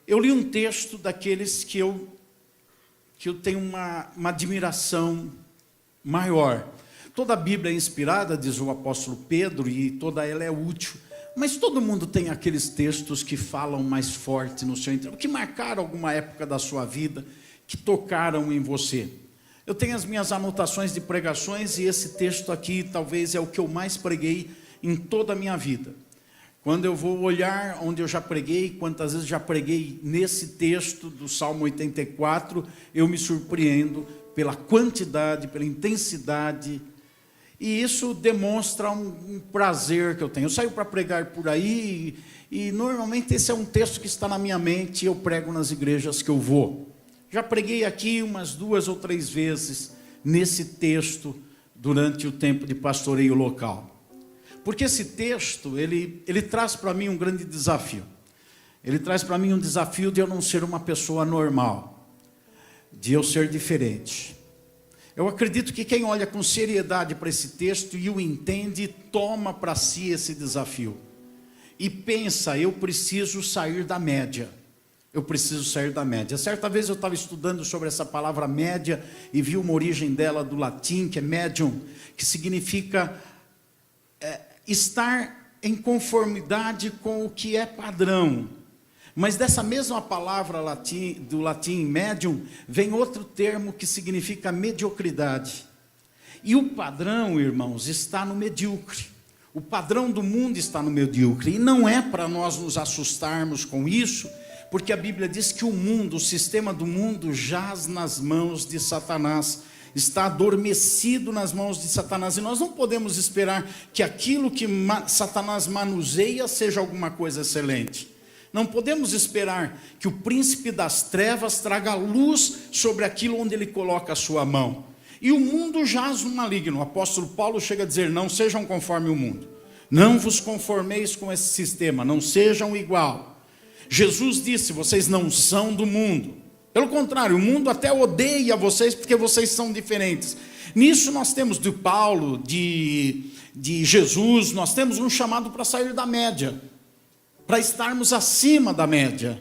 eu li um texto daqueles que eu tenho uma admiração maior. Toda a Bíblia é inspirada, diz o apóstolo Pedro, e toda ela é útil. Mas todo mundo tem aqueles textos que falam mais forte no seu interior, que marcaram alguma época da sua vida, que tocaram em você. Eu tenho as minhas anotações de pregações e esse texto aqui talvez é o que eu mais preguei em toda a minha vida. Quando eu vou olhar onde eu já preguei, quantas vezes já preguei nesse texto do Salmo 84, eu me surpreendo pela quantidade, pela intensidade. E isso demonstra um prazer que eu tenho. Eu saio para pregar por aí e normalmente esse é um texto que está na minha mente e eu prego nas igrejas que eu vou. Já preguei aqui umas 2 ou 3 vezes nesse texto durante o tempo de pastoreio local. Porque esse texto, ele traz para mim um grande desafio. Ele traz para mim um desafio de eu não ser uma pessoa normal, de eu ser diferente. Eu acredito que quem olha com seriedade para esse texto e o entende, toma para si esse desafio. E pensa, eu preciso sair da média. Eu preciso sair da média. Certa vez eu estava estudando sobre essa palavra média e vi uma origem dela do latim, que é medium, que significa estar em conformidade com o que é padrão. Mas dessa mesma palavra do latim medium, vem outro termo que significa mediocridade. E o padrão, irmãos, está no medíocre. O padrão do mundo está no medíocre. E não é para nós nos assustarmos com isso, porque a Bíblia diz que o mundo, o sistema do mundo, jaz nas mãos de Satanás. Está adormecido nas mãos de Satanás. E nós não podemos esperar que aquilo que Satanás manuseia seja alguma coisa excelente. Não podemos esperar que o príncipe das trevas traga luz sobre aquilo onde ele coloca a sua mão. E o mundo jaz no maligno. O apóstolo Paulo chega a dizer, não sejam conforme o mundo. Não vos conformeis com esse sistema, não sejam igual. Jesus disse, vocês não são do mundo. Pelo contrário, o mundo até odeia vocês porque vocês são diferentes. Nisso nós temos de Paulo, de Jesus, nós temos um chamado para sair da média, para estarmos acima da média.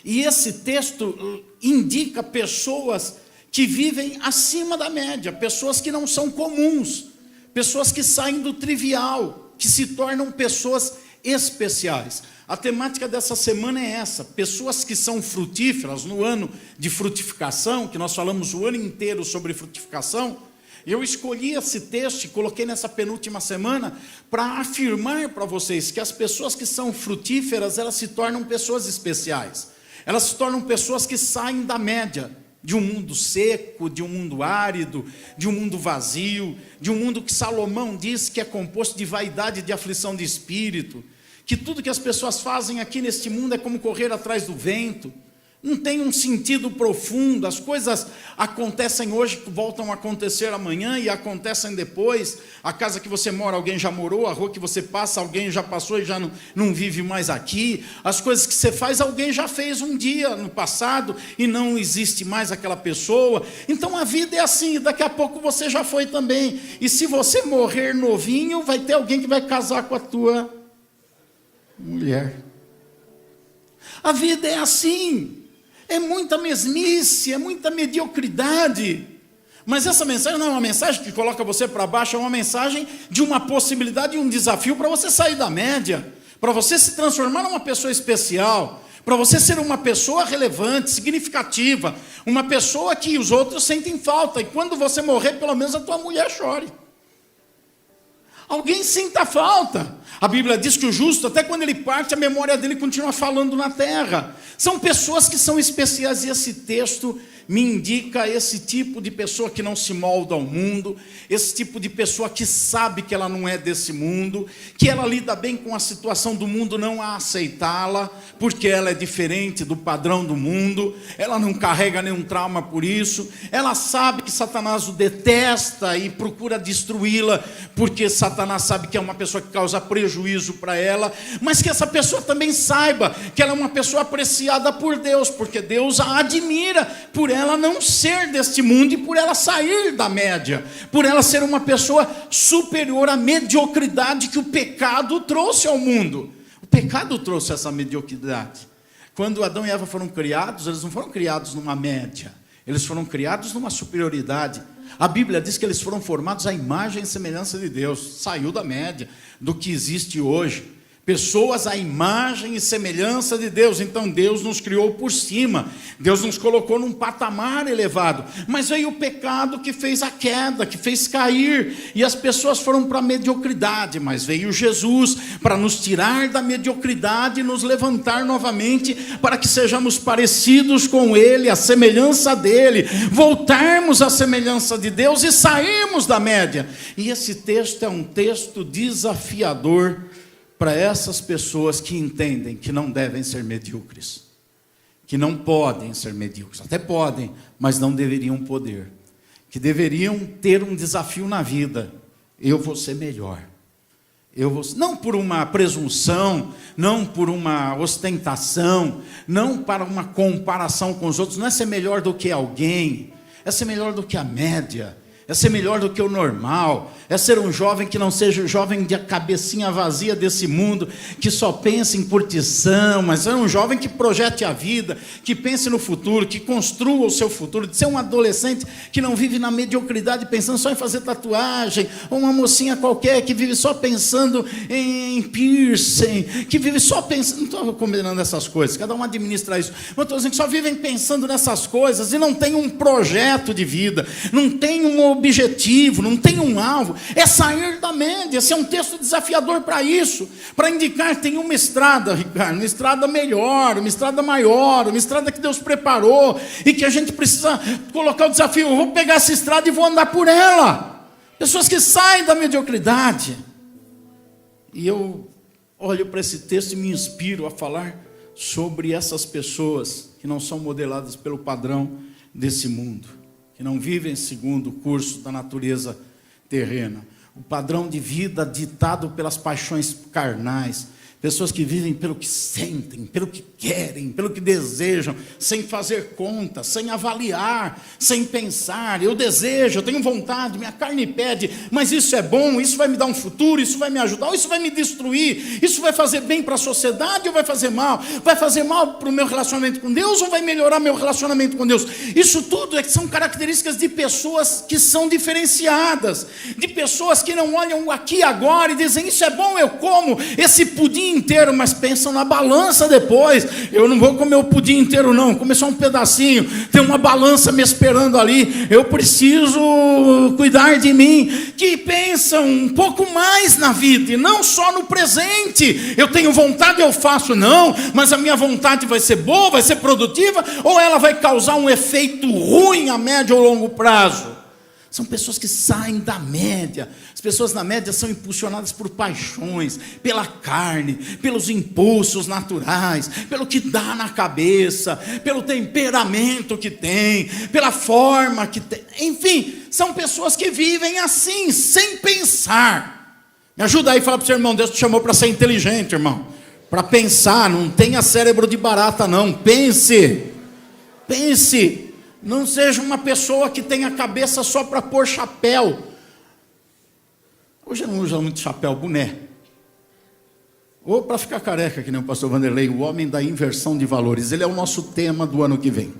E esse texto indica pessoas que vivem acima da média, pessoas que não são comuns, pessoas que saem do trivial, que se tornam pessoas especiais. A temática dessa semana é essa, pessoas que são frutíferas no ano de frutificação, que nós falamos o ano inteiro sobre frutificação. Eu escolhi esse texto e coloquei nessa penúltima semana para afirmar para vocês que as pessoas que são frutíferas, elas se tornam pessoas especiais. Elas se tornam pessoas que saem da média, de um mundo seco, de um mundo árido, de um mundo vazio, de um mundo que Salomão diz que é composto de vaidade e de aflição de espírito, que tudo que as pessoas fazem aqui neste mundo é como correr atrás do vento. Não tem um sentido profundo, as coisas acontecem hoje, voltam a acontecer amanhã e acontecem depois. A casa que você mora, alguém já morou, a rua que você passa, alguém já passou e já não vive mais aqui. As coisas que você faz, alguém já fez um dia no passado e não existe mais aquela pessoa. Então a vida é assim, daqui a pouco você já foi também. E se você morrer novinho, vai ter alguém que vai casar com a tua mulher. A vida é assim. É muita mesmice, é muita mediocridade. Mas essa mensagem não é uma mensagem que coloca você para baixo, é uma mensagem de uma possibilidade e um desafio para você sair da média, para você se transformar numa pessoa especial, para você ser uma pessoa relevante, significativa, uma pessoa que os outros sentem falta, e quando você morrer, pelo menos a tua mulher chore. Alguém sinta falta. A Bíblia diz que o justo, até quando ele parte, a memória dele continua falando na terra. São pessoas que são especiais, e esse texto me indica esse tipo de pessoa que não se molda ao mundo, esse tipo de pessoa que sabe que ela não é desse mundo, que ela lida bem com a situação do mundo, não a aceitá-la, porque ela é diferente do padrão do mundo, ela não carrega nenhum trauma por isso, ela sabe que Satanás o detesta e procura destruí-la, porque Satanás sabe que é uma pessoa que causa prejuízo para ela, mas que essa pessoa também saiba que ela é uma pessoa apreciada por Deus, porque Deus a admira por ela não ser deste mundo e por ela sair da média, por ela ser uma pessoa superior à mediocridade que o pecado trouxe ao mundo. O pecado trouxe essa mediocridade. Quando Adão e Eva foram criados, eles não foram criados numa média, eles foram criados numa superioridade. A Bíblia diz que eles foram formados à imagem e semelhança de Deus. Saiu da média do que existe hoje. Pessoas à imagem e semelhança de Deus. Então Deus nos criou por cima, Deus nos colocou num patamar elevado, mas veio o pecado que fez a queda, que fez cair, e as pessoas foram para a mediocridade. Mas veio Jesus para nos tirar da mediocridade e nos levantar novamente, para que sejamos parecidos com Ele, a semelhança dEle, voltarmos à semelhança de Deus e sairmos da média. E esse texto é um texto desafiador para essas pessoas que entendem que não devem ser medíocres, que não podem ser medíocres, até podem, mas não deveriam poder, que deveriam ter um desafio na vida: eu vou ser melhor, não por uma presunção, não por uma ostentação, não para uma comparação com os outros, não é ser melhor do que alguém, é ser melhor do que a média, é ser melhor do que o normal, é ser um jovem que não seja um jovem de cabecinha vazia desse mundo, que só pensa em curtição, mas é um jovem que projete a vida, que pense no futuro, que construa o seu futuro, de ser um adolescente que não vive na mediocridade, pensando só em fazer tatuagem, ou uma mocinha qualquer que vive só pensando em piercing, que vive só pensando, não estou combinando essas coisas, cada um administra isso, mas estou dizendo que só vivem pensando nessas coisas e não tem um projeto de vida, não tem um objetivo, não tem um alvo. É sair da média. Esse é um texto desafiador para isso, para indicar que tem uma estrada, Ricardo, uma estrada melhor, uma estrada maior, uma estrada que Deus preparou, e que a gente precisa colocar o desafio: eu vou pegar essa estrada e vou andar por ela. Pessoas que saem da mediocridade. E eu olho para esse texto e me inspiro a falar sobre essas pessoas que não são modeladas pelo padrão desse mundo, que não vivem segundo o curso da natureza terrena, o padrão de vida ditado pelas paixões carnais, pessoas que vivem pelo que sentem, pelo que querem, pelo que desejam, sem fazer conta, sem avaliar, sem pensar. Eu desejo, eu tenho vontade, minha carne pede, mas isso é bom, isso vai me dar um futuro, isso vai me ajudar, ou isso vai me destruir, isso vai fazer bem para a sociedade ou vai fazer mal? Vai fazer mal para o meu relacionamento com Deus ou vai melhorar meu relacionamento com Deus? Isso tudo são características de pessoas que são diferenciadas, de pessoas que não olham aqui agora e dizem: isso é bom, eu como esse pudim inteiro, mas pensam na balança depois. Eu não vou comer o pudim inteiro não, vou comer só um pedacinho, tem uma balança me esperando ali, eu preciso cuidar de mim. Que pensam um pouco mais na vida e não só no presente. Eu tenho vontade, eu faço, não, mas a minha vontade vai ser boa, vai ser produtiva, ou ela vai causar um efeito ruim a médio ou longo prazo? São pessoas que saem da média. As pessoas na média são impulsionadas por paixões, pela carne, pelos impulsos naturais, pelo que dá na cabeça, pelo temperamento que tem, pela forma que tem. Enfim, são pessoas que vivem assim, sem pensar. Me ajuda aí e fala para o seu irmão: Deus te chamou para ser inteligente, irmão, para pensar. Não tenha cérebro de barata não, pense. Não seja uma pessoa que tem a cabeça só para pôr chapéu. Hoje eu não uso muito chapéu, boné. Ou para ficar careca, que nem o pastor Vanderlei, o homem da inversão de valores. Ele é o nosso tema do ano que vem.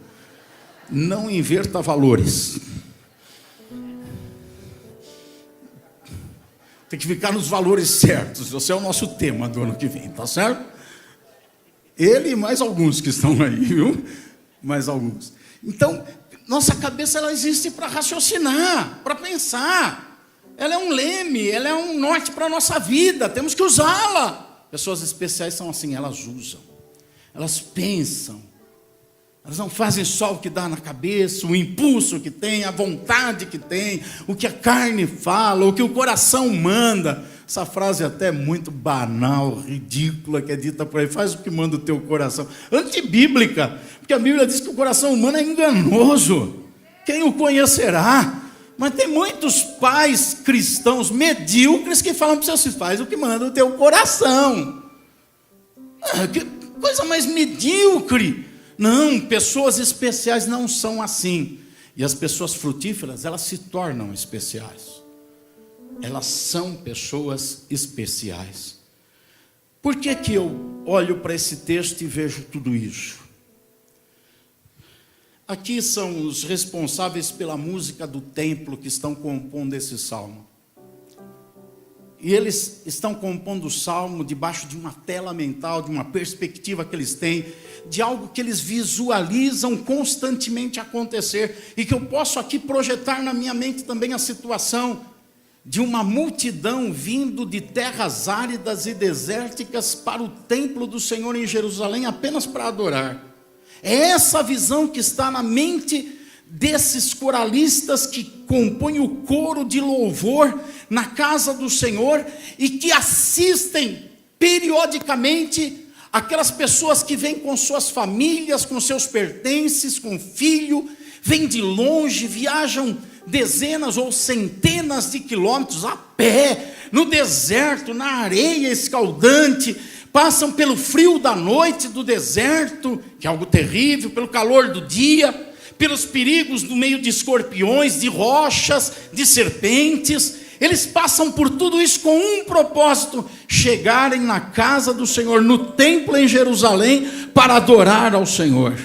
Não inverta valores. Tem que ficar nos valores certos. Esse é o nosso tema do ano que vem, tá certo? Ele e mais alguns que estão aí, viu? Mais alguns. Então, nossa cabeça ela existe para raciocinar, para pensar. Ela é um leme, ela é um norte para a nossa vida, temos que usá-la. Pessoas especiais são assim, elas usam, elas pensam, elas não fazem só o que dá na cabeça, o impulso que tem, a vontade que tem, o que a carne fala, o que o coração manda. Essa frase é até muito banal, ridícula, que é dita por aí: faz o que manda o teu coração. Antibíblica, porque a Bíblia diz que o coração humano é enganoso. Quem o conhecerá? Mas tem muitos pais cristãos medíocres que falam para os seus filhos: faz o que manda o teu coração. Que coisa mais medíocre. Não, pessoas especiais não são assim. E as pessoas frutíferas, elas se tornam especiais. Elas são pessoas especiais. Por que eu olho para esse texto e vejo tudo isso. Aqui são os responsáveis pela música do templo que estão compondo esse salmo. E eles estão compondo o salmo debaixo de uma tela mental, de uma perspectiva que eles têm, de algo que eles visualizam constantemente acontecer, e que eu posso aqui projetar na minha mente também a situação de uma multidão vindo de terras áridas e desérticas para o templo do Senhor em Jerusalém apenas para adorar. É essa visão que está na mente desses coralistas que compõem o coro de louvor na casa do Senhor e que assistem periodicamente aquelas pessoas que vêm com suas famílias, com seus pertences, com filho, vêm de longe, viajam dezenas ou centenas de quilômetros a pé, no deserto, na areia escaldante, passam pelo frio da noite do deserto, que é algo terrível, pelo calor do dia, pelos perigos no meio de escorpiões, de rochas, de serpentes. Eles passam por tudo isso com um propósito: chegarem na casa do Senhor, no templo em Jerusalém, para adorar ao Senhor.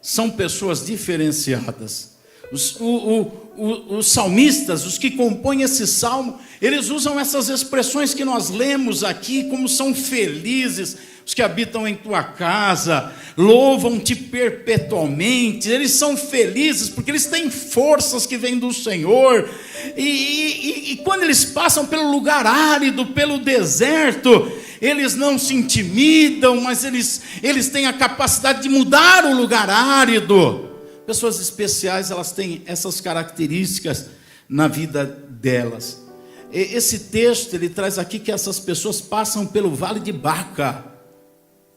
São pessoas diferenciadas. Os salmistas, os que compõem esse salmo, eles usam essas expressões que nós lemos aqui, como são felizes os que habitam em tua casa, louvam-te perpetuamente. Eles são felizes porque eles têm forças que vêm do Senhor, e quando eles passam pelo lugar árido, pelo deserto, eles não se intimidam, mas eles têm a capacidade de mudar o lugar árido. Pessoas especiais, elas têm essas características na vida delas. Esse texto, ele traz aqui que essas pessoas passam pelo Vale de Baca.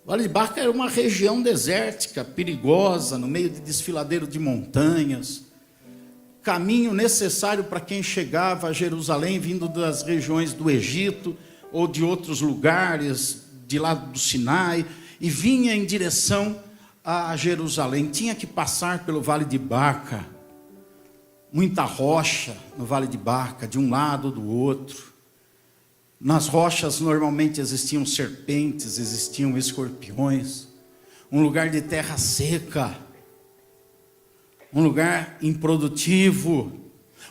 O Vale de Baca era uma região desértica, perigosa, no meio de desfiladeiro de montanhas. Caminho necessário para quem chegava a Jerusalém, vindo das regiões do Egito ou de outros lugares, de lá do Sinai, e vinha em direção a Jerusalém. Tinha que passar pelo Vale de Baca. Muita rocha no Vale de Baca, de um lado ou do outro. Nas rochas normalmente existiam serpentes, existiam escorpiões. Um lugar de terra seca, um lugar improdutivo,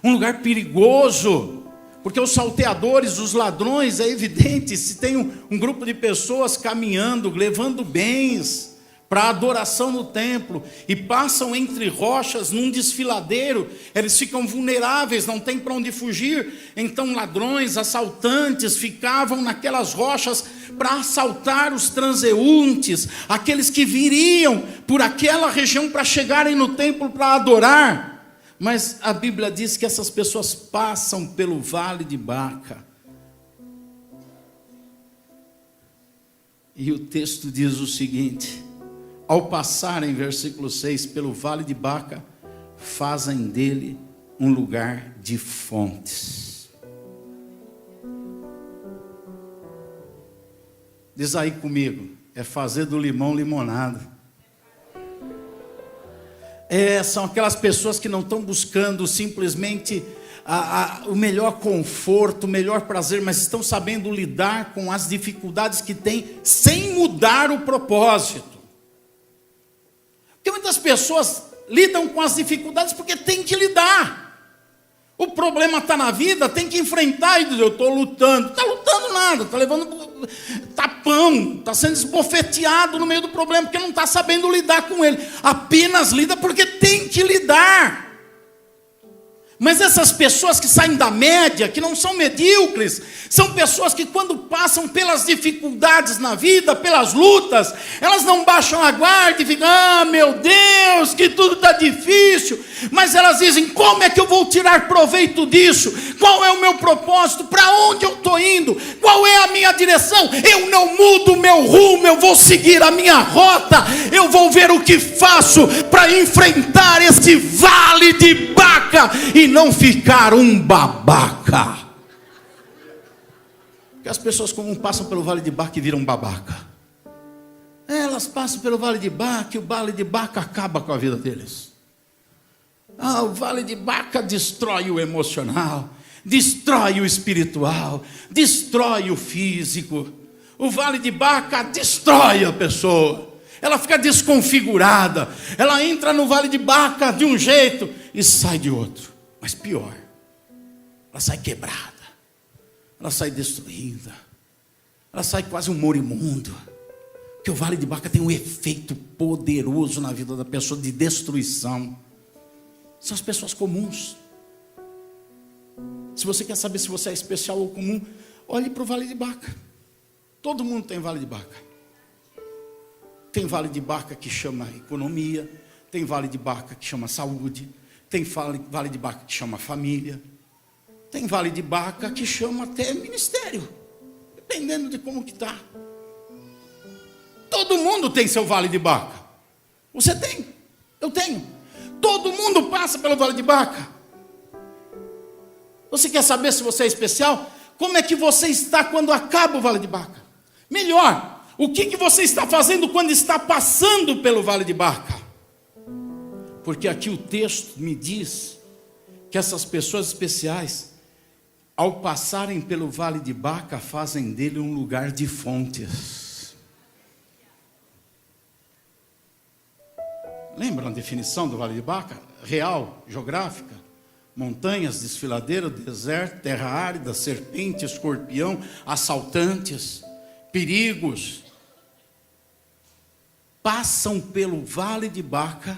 um lugar perigoso, porque os salteadores, os ladrões, é evidente, se tem um grupo de pessoas caminhando, levando bens para adoração no templo, e passam entre rochas num desfiladeiro, eles ficam vulneráveis, não tem para onde fugir. Então ladrões, assaltantes ficavam naquelas rochas para assaltar os transeuntes, aqueles que viriam por aquela região para chegarem no templo para adorar. Mas a Bíblia diz que essas pessoas passam pelo Vale de Baca. E o texto diz o seguinte: ao passarem, versículo 6, pelo Vale de Baca, fazem dele um lugar de fontes. Diz aí comigo: é fazer do limão limonada. São aquelas pessoas que não estão buscando simplesmente o melhor conforto, o melhor prazer, mas estão sabendo lidar com as dificuldades que têm, sem mudar o propósito. Porque muitas pessoas lidam com as dificuldades porque tem que lidar. O problema está na vida, tem que enfrentar e dizer: eu estou lutando. Não está lutando nada, está levando tapão, está sendo esbofeteado no meio do problema, porque não está sabendo lidar com ele. Apenas lida porque tem que lidar. Mas essas pessoas que saem da média, que não são medíocres, são pessoas que quando passam pelas dificuldades na vida, pelas lutas, elas não baixam a guarda e ficam: ah, meu Deus, que tudo está difícil. Mas elas dizem: como é que eu vou tirar proveito disso? Qual é o meu propósito? Para onde eu estou indo? Qual é a minha direção? Eu não mudo o meu rumo, eu vou seguir a minha rota. Eu vou ver o que faço para enfrentar esse vale de Baca e não ficar um babaca. Porque as pessoas comum passam pelo Vale de Baca e viram babaca. Elas passam pelo Vale de Baca e o Vale de Baca acaba com a vida deles. O Vale de Baca destrói o emocional, destrói o espiritual, destrói o físico. O Vale de Baca destrói a pessoa. Ela fica desconfigurada. Ela entra no Vale de Baca de um jeito e sai de outro. Mas pior, ela sai quebrada. Ela sai destruída. Ela sai quase um morimundo. Porque o Vale de Baca tem um efeito poderoso na vida da pessoa de destruição. São as pessoas comuns. Se você quer saber se você é especial ou comum, olhe para o Vale de Baca. Todo mundo tem Vale de Baca. Tem Vale de Baca que chama economia. Tem Vale de Baca que chama saúde. Tem Vale de Baca que chama família. Tem Vale de Baca que chama até ministério. Dependendo de como que está. Todo mundo tem seu Vale de Baca. Você tem, eu tenho. Todo mundo passa pelo Vale de Baca. Você quer saber se você é especial? Como é que você está quando acaba o Vale de Baca? Melhor, o que você está fazendo quando está passando pelo Vale de Baca? Porque aqui o texto me diz que essas pessoas especiais, ao passarem pelo Vale de Baca, fazem dele um lugar de fontes. Lembra a definição do Vale de Baca? Real, geográfica. Montanhas, desfiladeiro, deserto, terra árida, serpente, escorpião, assaltantes, perigos. Passam pelo Vale de Baca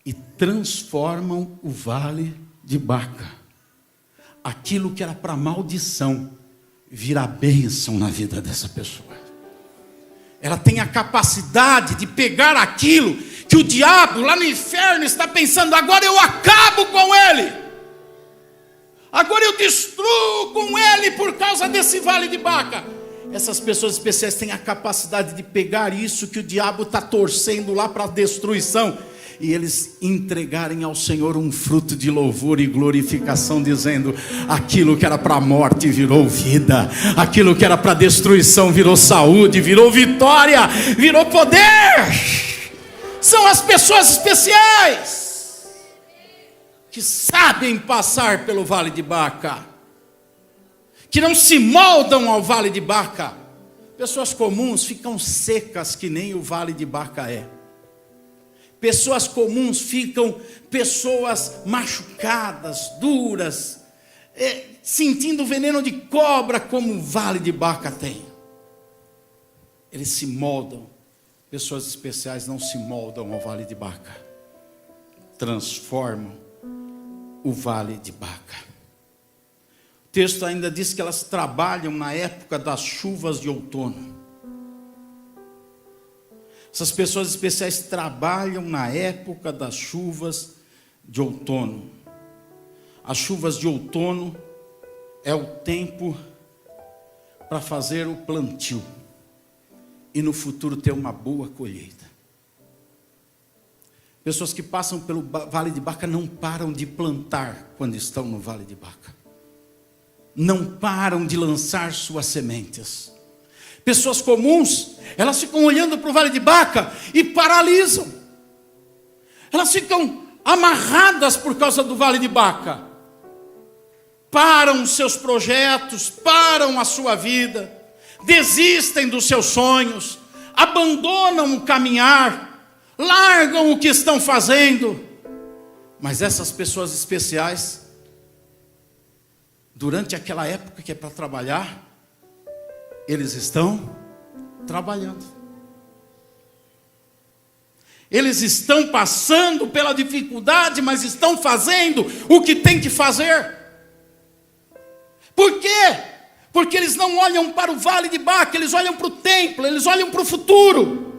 e transformam o Vale de Baca. Aquilo que era para maldição, vira bênção na vida dessa pessoa. Ela tem a capacidade de pegar aquilo que o diabo lá no inferno está pensando: agora eu acabo com ele, agora eu destruo com ele por causa desse Vale de Baca. Essas pessoas especiais têm a capacidade de pegar isso que o diabo está torcendo lá para a destruição, e eles entregarem ao Senhor um fruto de louvor e glorificação, dizendo: aquilo que era para a morte virou vida, aquilo que era para destruição virou saúde, virou vitória, virou poder. São as pessoas especiais que sabem passar pelo Vale de Baca, que não se moldam ao Vale de Baca. Pessoas comuns ficam secas que nem o Vale de Baca é. Pessoas comuns ficam pessoas machucadas, duras, sentindo veneno de cobra como o Vale de Baca tem. Eles se moldam. Pessoas especiais não se moldam ao Vale de Baca. Transformam o Vale de Baca. O texto ainda diz que elas trabalham na época das chuvas de outono. Essas pessoas especiais trabalham na época das chuvas de outono. As chuvas de outono é o tempo para fazer o plantio e no futuro ter uma boa colheita. Pessoas que passam pelo Vale de Baca não param de plantar quando estão no Vale de Baca. Não param de lançar suas sementes. Pessoas comuns, elas ficam olhando para o Vale de Baca e paralisam. Elas ficam amarradas por causa do Vale de Baca. Param os seus projetos, param a sua vida, desistem dos seus sonhos, abandonam o caminhar, largam o que estão fazendo. Mas essas pessoas especiais, durante aquela época que é para trabalhar, eles estão trabalhando. Eles estão passando pela dificuldade, mas estão fazendo o que tem que fazer. Por quê? Porque eles não olham para o Vale de Baca, eles olham para o templo, eles olham para o futuro.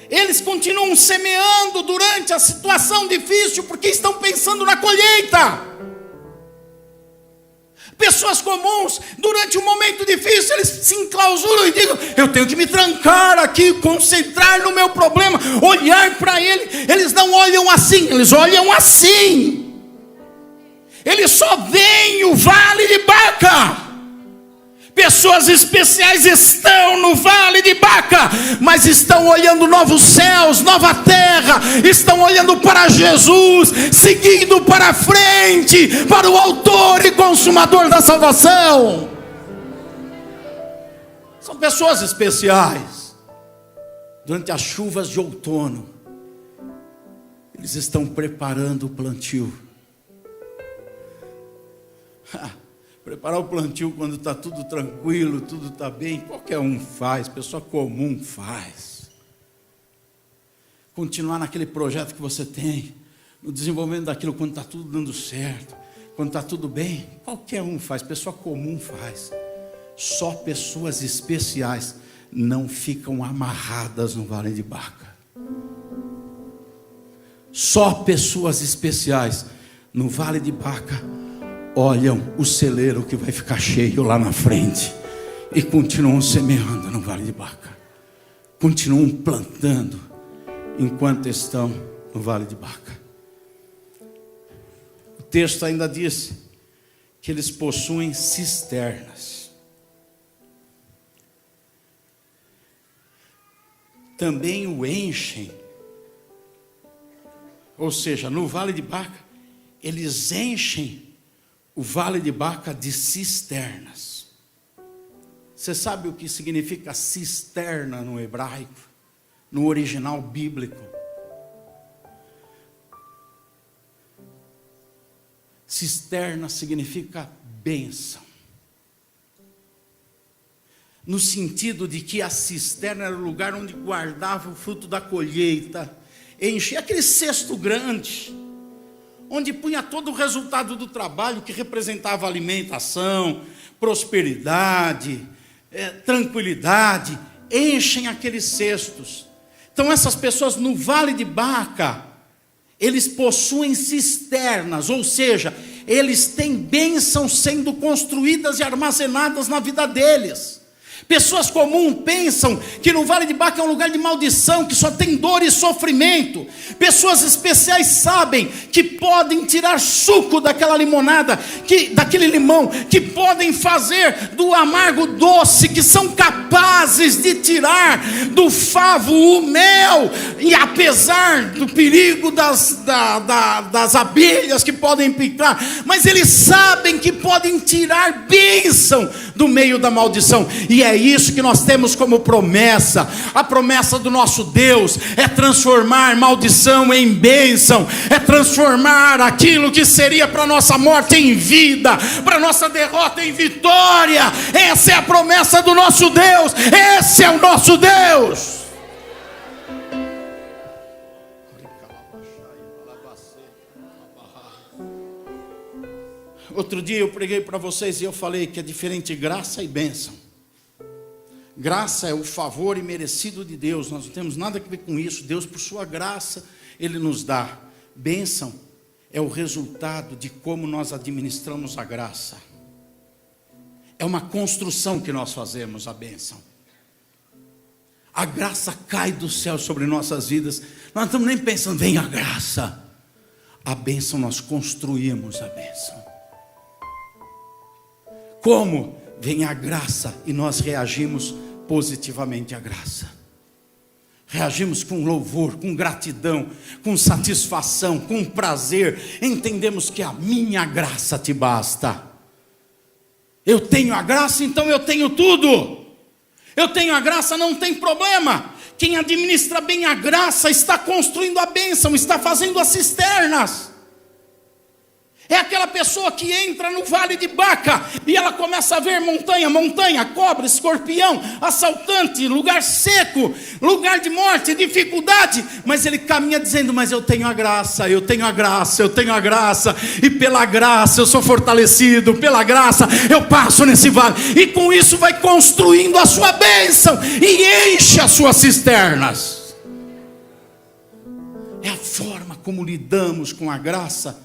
Eles continuam semeando durante a situação difícil, porque estão pensando na colheita. Pessoas comuns, durante um momento difícil, eles se enclausuram e dizem: eu tenho que me trancar aqui, concentrar no meu problema, olhar para ele. Eles não olham assim, eles olham assim. Eles só veem o Vale de Baca. Pessoas especiais estão no Vale de Baca, mas estão olhando novos céus, nova terra, estão olhando para Jesus, seguindo para frente, para o autor e consumador da salvação. São pessoas especiais. Durante as chuvas de outono, eles estão preparando o plantio. Preparar o plantio quando está tudo tranquilo, tudo está bem, qualquer um faz, pessoa comum faz. Continuar naquele projeto que você tem, no desenvolvimento daquilo quando está tudo dando certo, quando está tudo bem, qualquer um faz, pessoa comum faz. Só pessoas especiais não ficam amarradas no vale de Baca. Só pessoas especiais no vale de Baca olham o celeiro que vai ficar cheio lá na frente e continuam semeando no vale de Baca, continuam plantando enquanto estão no vale de Baca. O texto ainda diz que eles possuem cisternas. Também o enchem, ou seja, no vale de Baca, eles enchem o vale de Baca de cisternas. Você sabe o que significa cisterna no hebraico, no original bíblico? Cisterna significa bênção, no sentido de que a cisterna era o lugar onde guardava o fruto da colheita, enchia aquele cesto grande, onde punha todo o resultado do trabalho, que representava alimentação, prosperidade, tranquilidade, enchem aqueles cestos. Então essas pessoas no vale de Baca, eles possuem cisternas, ou seja, eles têm bênçãos sendo construídas e armazenadas na vida deles. Pessoas comuns pensam que no vale de Baca é um lugar de maldição, que só tem dor e sofrimento. Pessoas especiais sabem que podem tirar suco daquela limonada, daquele limão, que podem fazer do amargo doce, que são capazes de tirar do favo o mel, e apesar do perigo das abelhas que podem picar, mas eles sabem que podem tirar bênção do meio da maldição. E é isso que nós temos como promessa. A promessa do nosso Deus é transformar maldição em bênção, é transformar aquilo que seria para nossa morte em vida, para nossa derrota em vitória. Essa é a promessa do nosso Deus, esse é o nosso Deus. Outro dia eu preguei para vocês e eu falei que é diferente graça e bênção. Graça é o favor imerecido de Deus, nós não temos nada a ver com isso. Deus, por sua graça, Ele nos dá. Bênção é o resultado de como nós administramos a graça. É uma construção que nós fazemos, a bênção. A graça cai do céu sobre nossas vidas. Nós não estamos nem pensando, vem a graça. A bênção, nós construímos a bênção. Como? Vem a graça e nós reagimos positivamente à graça. Reagimos com louvor, com gratidão, com satisfação, com prazer. Entendemos que a minha graça te basta. Eu tenho a graça, então eu tenho tudo. Eu tenho a graça, não tem problema. Quem administra bem a graça está construindo a bênção, está fazendo as cisternas. É aquela pessoa que entra no vale de Baca e ela começa a ver montanha, cobra, escorpião, assaltante, lugar seco, lugar de morte, dificuldade, mas ele caminha dizendo, mas eu tenho a graça, eu tenho a graça, eu tenho a graça, e pela graça eu sou fortalecido, pela graça eu passo nesse vale, e com isso vai construindo a sua bênção e enche as suas cisternas. É a forma como lidamos com a graça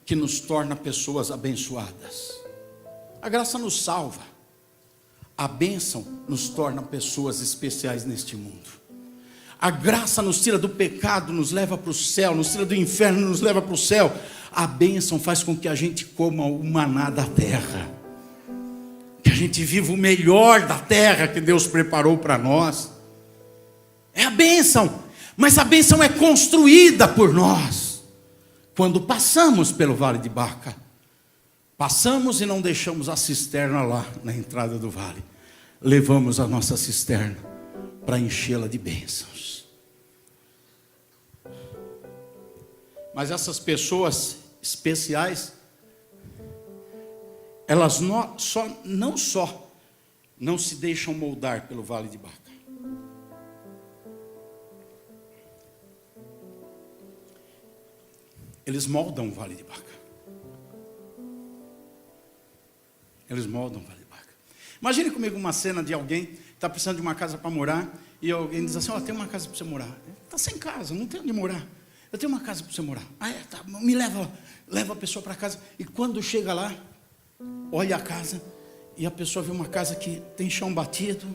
que nos torna pessoas abençoadas. A graça nos salva. A bênção nos torna pessoas especiais neste mundo. A graça nos tira do pecado, nos leva para o céu, nos tira do inferno, nos leva para o céu. A bênção faz com que a gente coma o maná da terra, que a gente viva o melhor da terra que Deus preparou para nós. É a bênção, mas a bênção é construída por nós. Quando passamos pelo vale de Baca, passamos e não deixamos a cisterna lá na entrada do vale. levamos a nossa cisterna para enchê-la de bênçãos. Mas essas pessoas especiais, elas não só não se deixam moldar pelo vale de Baca, eles moldam o vale de Baca. Eles moldam o vale de Baca. Imagine comigo uma cena de alguém que está precisando de uma casa para morar, e alguém diz assim: ó, tem uma casa para você morar. Está sem casa, não tem onde morar. Eu tenho uma casa para você morar. Ah, é, tá, me leva a pessoa para casa. E quando chega lá, olha a casa, e a pessoa vê uma casa que tem chão batido,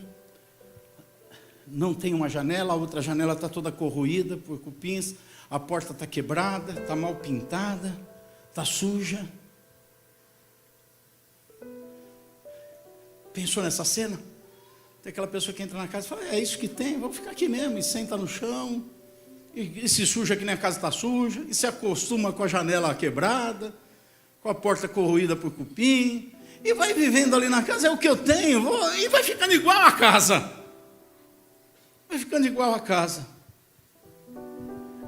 não tem uma janela, a outra janela está toda corroída por cupins, a porta está quebrada, está mal pintada, está suja. Pensou nessa cena? Tem aquela pessoa que entra na casa e fala: é isso que tem, vamos ficar aqui mesmo, e senta no chão, e se suja que nem a casa está suja, e se acostuma com a janela quebrada, com a porta corroída por cupim, e vai vivendo ali na casa, é o que eu tenho, e vai ficando igual a casa. Vai ficando igual a casa.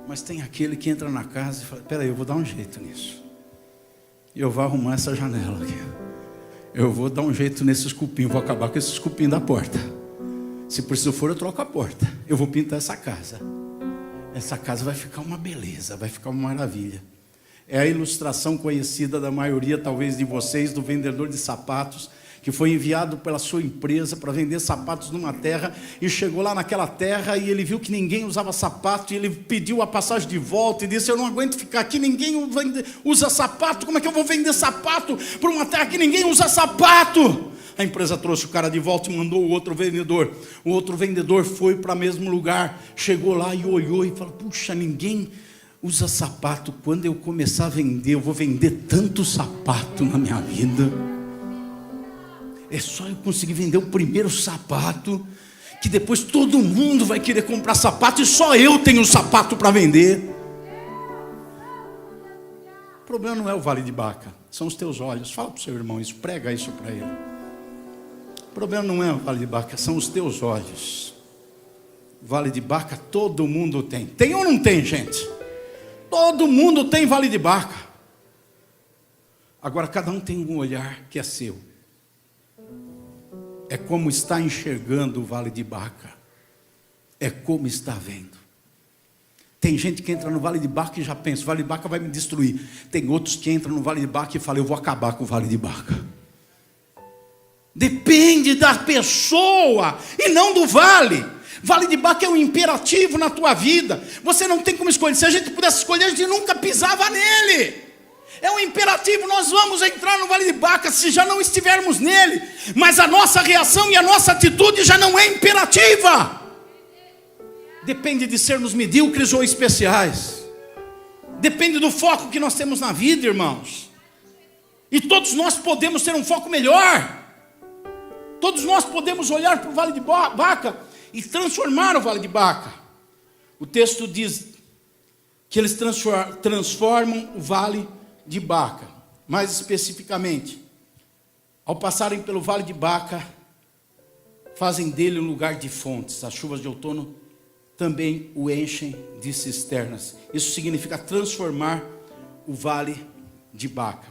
Mas tem aquele que entra na casa e fala: peraí, eu vou dar um jeito nisso. Eu vou arrumar essa janela aqui. Eu vou dar um jeito nesses cupins, vou acabar com esses cupins da porta. Se preciso for, eu troco a porta. Eu vou pintar essa casa. Essa casa vai ficar uma beleza, vai ficar uma maravilha. É a ilustração conhecida da maioria, talvez, de vocês, do vendedor de sapatos, que foi enviado pela sua empresa para vender sapatos numa terra, e chegou lá naquela terra e ele viu que ninguém usava sapato, e ele pediu a passagem de volta e disse: eu não aguento ficar aqui, ninguém usa sapato, como é que eu vou vender sapato para uma terra que ninguém usa sapato? A empresa trouxe o cara de volta e mandou o outro vendedor. O outro vendedor foi para o mesmo lugar, chegou lá e olhou e falou: puxa, ninguém usa sapato, quando eu começar a vender, eu vou vender tanto sapato na minha vida. É só eu conseguir vender o primeiro sapato, que depois todo mundo vai querer comprar sapato, e só eu tenho sapato para vender. O problema não é o vale de Baca, são os teus olhos. Fala para o seu irmão isso, prega isso para ele. O problema não é o vale de Baca, são os teus olhos. Vale de Baca todo mundo tem. Tem ou não tem, gente? Todo mundo tem vale de Baca. Agora cada um tem um olhar que é seu. É como está enxergando o vale de Baca. É como está vendo. Tem gente que entra no vale de Baca e já pensa: o vale de Baca vai me destruir. Tem outros que entram no vale de Baca e falam: eu vou acabar com o vale de Baca. Depende da pessoa e não do vale. Vale de Baca é um imperativo na tua vida. Você não tem como escolher. Se a gente pudesse escolher, a gente nunca pisava nele. É um imperativo, nós vamos entrar no vale de Baca se já não estivermos nele. Mas a nossa reação e a nossa atitude já não é imperativa. Depende de sermos medíocres ou especiais. Depende do foco que nós temos na vida, irmãos. E todos nós podemos ter um foco melhor. Todos nós podemos olhar para o vale de Baca e transformar o vale de Baca. O texto diz que eles transformam o vale de Baca. Mais especificamente, ao passarem pelo vale de Baca, fazem dele um lugar de fontes. As chuvas de outono também o enchem de cisternas. Isso significa transformar o vale de Baca.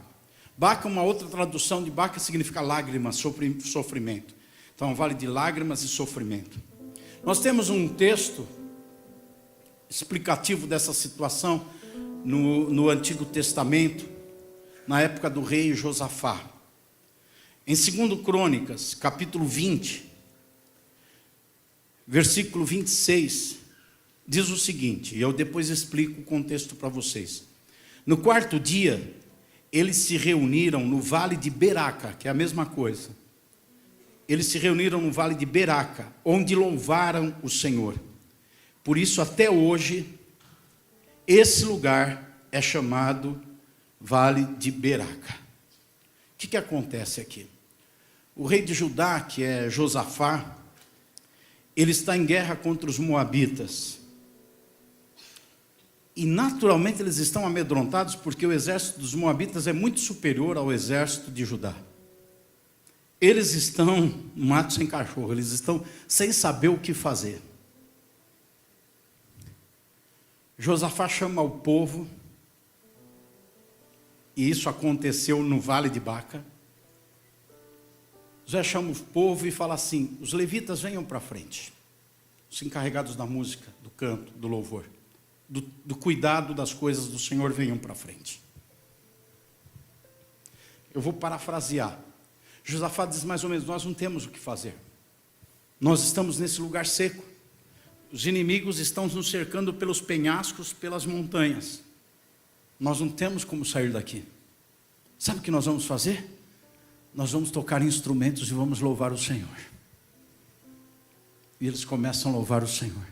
Baca, uma outra tradução de Baca, significa lágrimas, sofrimento. Então, é um vale de lágrimas e sofrimento. Nós temos um texto explicativo dessa situação no Antigo Testamento, na época do rei Josafá. Em 2 Crônicas, capítulo 20, versículo 26, diz o seguinte, e eu depois explico o contexto para vocês. No quarto dia, eles se reuniram no vale de Beraca, que é a mesma coisa. Eles se reuniram no vale de Beraca, onde louvaram o Senhor. Por isso, até hoje, esse lugar é chamado Vale de Beraca. O que acontece aqui? O rei de Judá, que é Josafá, ele está em guerra contra os moabitas. E naturalmente eles estão amedrontados, porque o exército dos moabitas é muito superior ao exército de Judá. Eles estão mato sem cachorro, eles estão sem saber o que fazer. Josafá chama o povo, e isso aconteceu no Vale de Baca. José chama o povo e fala assim: os levitas venham para frente, os encarregados da música, do canto, do louvor, do cuidado das coisas do Senhor, venham para frente. Eu vou parafrasear. Josafá diz mais ou menos: nós não temos o que fazer, nós estamos nesse lugar seco, os inimigos estão nos cercando pelos penhascos, pelas montanhas, nós não temos como sair daqui. Sabe o que nós vamos fazer? Nós vamos tocar instrumentos e vamos louvar o Senhor. E eles começam a louvar o Senhor,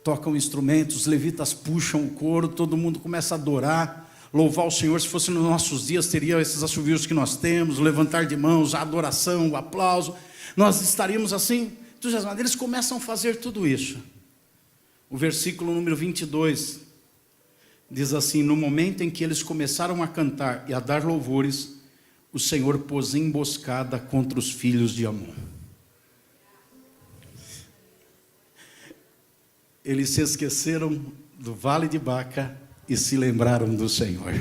tocam instrumentos, os levitas puxam o coro, todo mundo começa a adorar, louvar o Senhor. Se fosse nos nossos dias, teria esses assovios que nós temos, o levantar de mãos, a adoração, o aplauso, nós estaríamos assim, entusiasmados. Eles começam a fazer tudo isso. O versículo número 22 diz assim: no momento em que eles começaram a cantar e a dar louvores, o Senhor pôs emboscada contra os filhos de Amon. Eles se esqueceram do Vale de Baca e se lembraram do Senhor.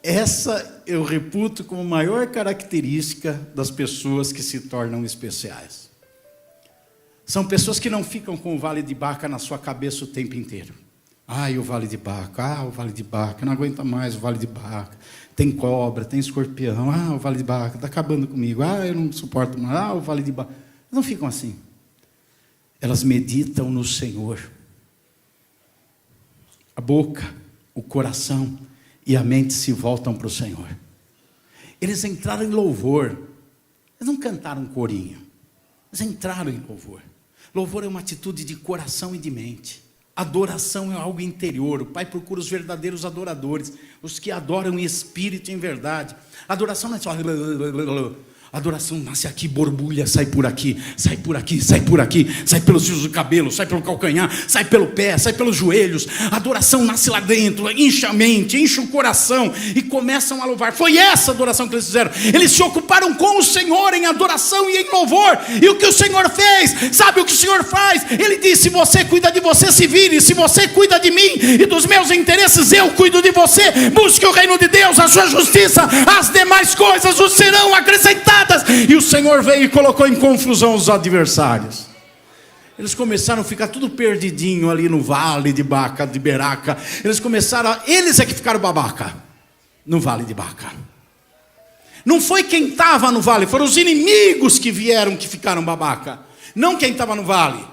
Essa eu reputo como a maior característica das pessoas que se tornam especiais. São pessoas que não ficam com o Vale de Baca na sua cabeça o tempo inteiro. Ai, o Vale de Baca, o Vale de Baca, não aguenta mais o Vale de Baca. Tem cobra, tem escorpião, o Vale de Baca está acabando comigo, eu não suporto mais, o Vale de Baca. Não ficam assim. Elas meditam no Senhor. A boca, o coração e a mente se voltam para o Senhor. Eles entraram em louvor. Eles não cantaram um corinho. Eles entraram em louvor. Louvor é uma atitude de coração e de mente. Adoração é algo interior. O Pai procura os verdadeiros adoradores, os que adoram em espírito e em verdade. Adoração não é só... Adoração nasce aqui, borbulha, sai por aqui, sai por aqui, sai por aqui, sai pelos fios do cabelo, sai pelo calcanhar, sai pelo pé, sai pelos joelhos. Adoração nasce lá dentro, enche a mente, enche o coração e começam a louvar. Foi essa adoração que eles fizeram. Eles se ocuparam com o Senhor em adoração e em louvor. E o que o Senhor fez? Sabe o que o Senhor faz? Ele disse: se você cuida de você, se vire. Se você cuida de mim e dos meus interesses, eu cuido de você. Busque o reino de Deus, a sua justiça, as demais coisas os serão acrescentadas. E o Senhor veio e colocou em confusão os adversários. Eles começaram a ficar tudo perdidinho ali no Vale de Baca, de Beraca. Eles é que ficaram babaca no Vale de Baca. Não foi quem estava no vale, foram os inimigos que vieram que ficaram babaca, não quem estava no vale.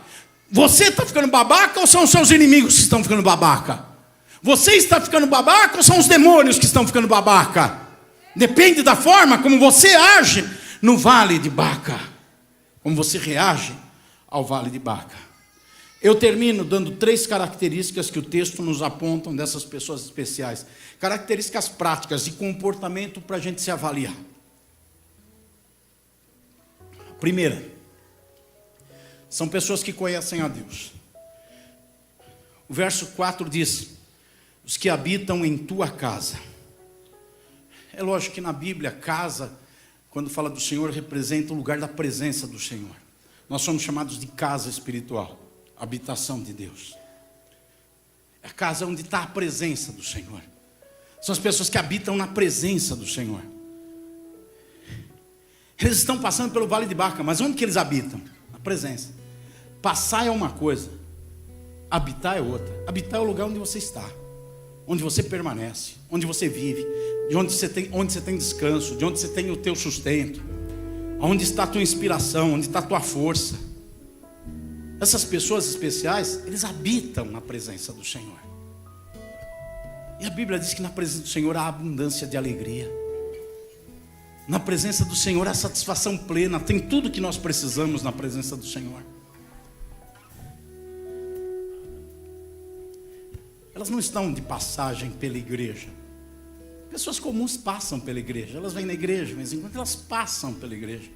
Você está ficando babaca ou são os seus inimigos que estão ficando babaca? Você está ficando babaca ou são os demônios que estão ficando babaca? Depende da forma como você age no Vale de Baca, como você reage ao Vale de Baca. Eu termino dando 3 características que o texto nos apontam dessas pessoas especiais. Características práticas de comportamento para a gente se avaliar. Primeira, são pessoas que conhecem a Deus. O verso 4 diz: os que habitam em tua casa. É lógico que na Bíblia, casa, quando fala do Senhor, representa o lugar da presença do Senhor. Nós somos chamados de casa espiritual, habitação de Deus. É a casa onde está a presença do Senhor. São as pessoas que habitam na presença do Senhor. Eles estão passando pelo Vale de Baca, mas onde que eles habitam? Na presença. Passar é uma coisa, habitar é outra. Habitar é o lugar onde você está, onde você permanece, onde você vive, onde você tem descanso, de onde você tem o teu sustento, onde está a tua inspiração, onde está a tua força. Essas pessoas especiais, eles habitam na presença do Senhor. E a Bíblia diz que na presença do Senhor há abundância de alegria. Na presença do Senhor há satisfação plena. Tem tudo que nós precisamos na presença do Senhor. Elas não estão de passagem pela igreja. Pessoas comuns passam pela igreja. Elas vêm na igreja, mas enquanto elas passam pela igreja,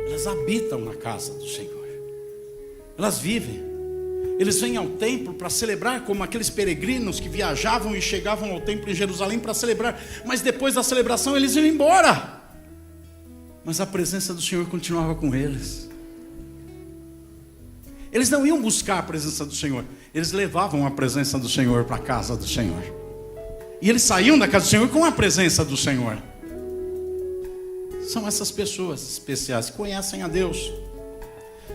elas habitam na casa do Senhor. Elas vivem. Eles vêm ao templo para celebrar, como aqueles peregrinos que viajavam e chegavam ao templo em Jerusalém para celebrar. Mas depois da celebração eles iam embora. Mas a presença do Senhor continuava com eles. Eles não iam buscar a presença do Senhor, eles levavam a presença do Senhor para a casa do Senhor. E eles saíam da casa do Senhor com a presença do Senhor. São essas pessoas especiais que conhecem a Deus.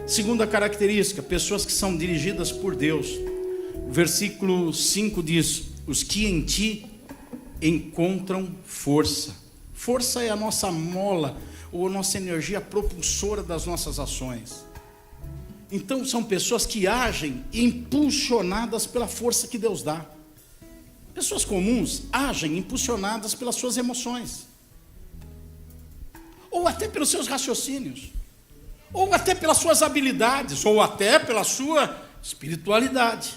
Segunda característica, pessoas que são dirigidas por Deus. O versículo 5 diz: os que em ti encontram força. Força é a nossa mola, ou a nossa energia propulsora das nossas ações. Então são pessoas que agem impulsionadas pela força que Deus dá. Pessoas comuns agem impulsionadas pelas suas emoções, ou até pelos seus raciocínios, ou até pelas suas habilidades, ou até pela sua espiritualidade.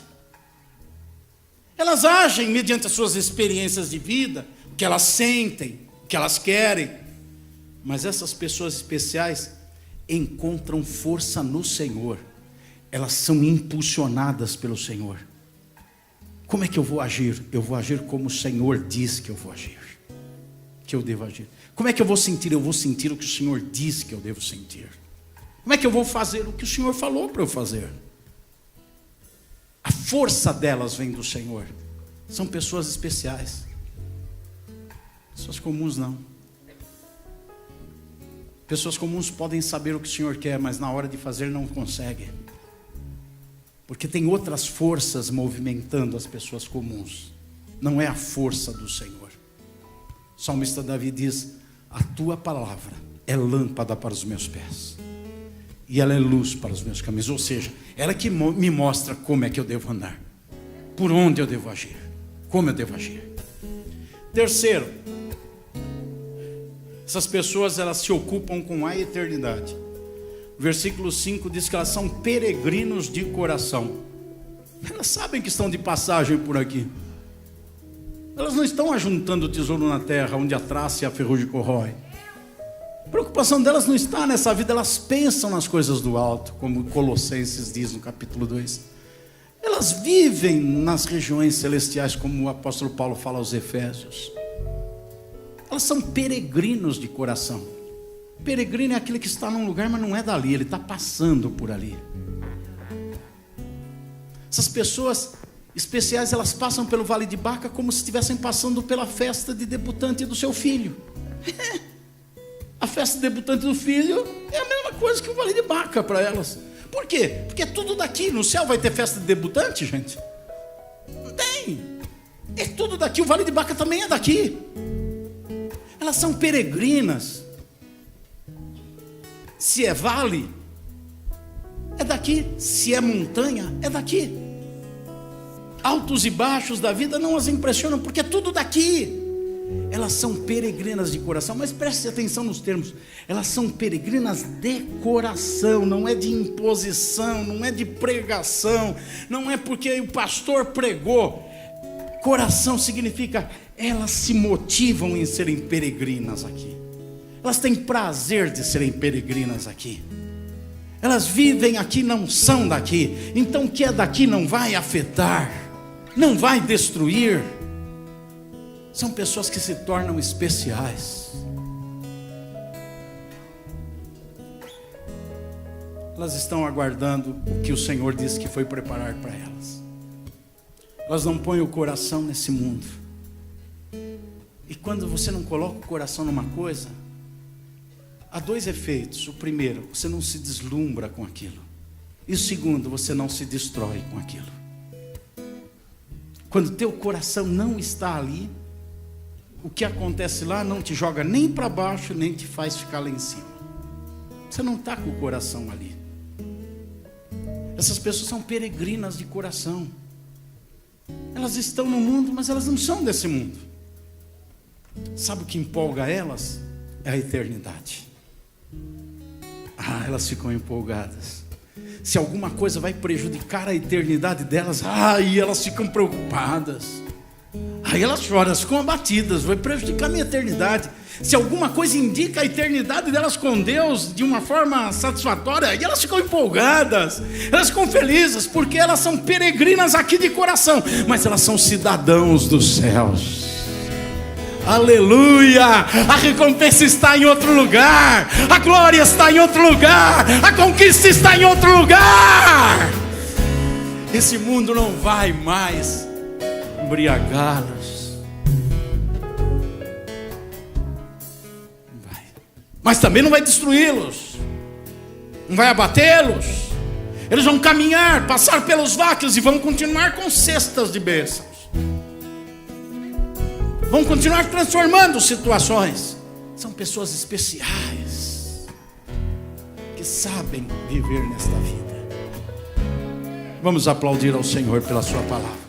Elas agem mediante as suas experiências de vida, o que elas sentem, o que elas querem. Mas essas pessoas especiais encontram força no Senhor. Elas são impulsionadas pelo Senhor. Como é que eu vou agir? Eu vou agir como o Senhor diz que eu vou agir, que eu devo agir. Como é que eu vou sentir? Eu vou sentir o que o Senhor diz que eu devo sentir. Como é que eu vou fazer o que o Senhor falou para eu fazer? A força delas vem do Senhor. São pessoas especiais. Pessoas comuns não. Pessoas comuns podem saber o que o Senhor quer, mas na hora de fazer não conseguem. Porque tem outras forças movimentando as pessoas comuns. Não é a força do Senhor. O salmista Davi diz: a tua palavra é lâmpada para os meus pés, e ela é luz para os meus caminhos. Ou seja, ela que me mostra como é que eu devo andar, por onde eu devo agir, como eu devo agir. Terceiro, essas pessoas, elas se ocupam com a eternidade. Versículo 5 diz que elas são peregrinos de coração. Elas sabem que estão de passagem por aqui. Elas não estão ajuntando tesouro na terra, onde a traça e a ferrugem corrói. A preocupação delas não está nessa vida. Elas pensam nas coisas do alto, como Colossenses diz no capítulo 2. Elas vivem nas regiões celestiais, como o apóstolo Paulo fala aos Efésios. Elas são peregrinos de coração. Peregrino é aquele que está num lugar, mas não é dali, ele está passando por ali. Essas pessoas especiais, elas passam pelo Vale de Baca como se estivessem passando pela festa de debutante do seu filho. A festa de debutante do filho é a mesma coisa que o Vale de Baca para elas. Por quê? Porque é tudo daqui. No céu vai ter festa de debutante, gente? Não tem. É tudo daqui. O Vale de Baca também é daqui. Elas são peregrinas. Se é vale, é daqui. Se é montanha, é daqui. Altos e baixos da vida não as impressionam, porque é tudo daqui. Elas são peregrinas de coração. Mas preste atenção nos termos. Elas são peregrinas de coração. Não é de imposição, não é de pregação, não é porque o pastor pregou. Coração significa, elas se motivam em serem peregrinas aqui. Elas têm prazer de serem peregrinas aqui. Elas vivem aqui, não são daqui. Então o que é daqui não vai afetar, não vai destruir. São pessoas que se tornam especiais. Elas estão aguardando o que o Senhor disse que foi preparar para elas. Elas não põem o coração nesse mundo. E quando você não coloca o coração numa coisa, há dois efeitos. O primeiro, você não se deslumbra com aquilo. E o segundo, você não se destrói com aquilo. Quando teu coração não está ali, o que acontece lá não te joga nem para baixo, nem te faz ficar lá em cima. Você não está com o coração ali. Essas pessoas são peregrinas de coração. Elas estão no mundo, mas elas não são desse mundo. Sabe o que empolga elas? É a eternidade. Elas ficam empolgadas. Se alguma coisa vai prejudicar a eternidade delas, aí elas ficam preocupadas. Aí elas choram, elas ficam abatidas, vai prejudicar a minha eternidade. Se alguma coisa indica a eternidade delas com Deus de uma forma satisfatória, aí elas ficam empolgadas, elas ficam felizes, porque elas são peregrinas aqui de coração, mas elas são cidadãos dos céus. Aleluia! A recompensa está em outro lugar, a glória está em outro lugar, a conquista está em outro lugar. Esse mundo não vai mais embriagá-los, não vai. Mas também não vai destruí-los, não vai abatê-los. Eles vão caminhar, passar pelos vácuos e vão continuar com cestas de bênçãos. Vão continuar transformando situações. São pessoas especiais que sabem viver nesta vida. Vamos aplaudir ao Senhor pela sua palavra.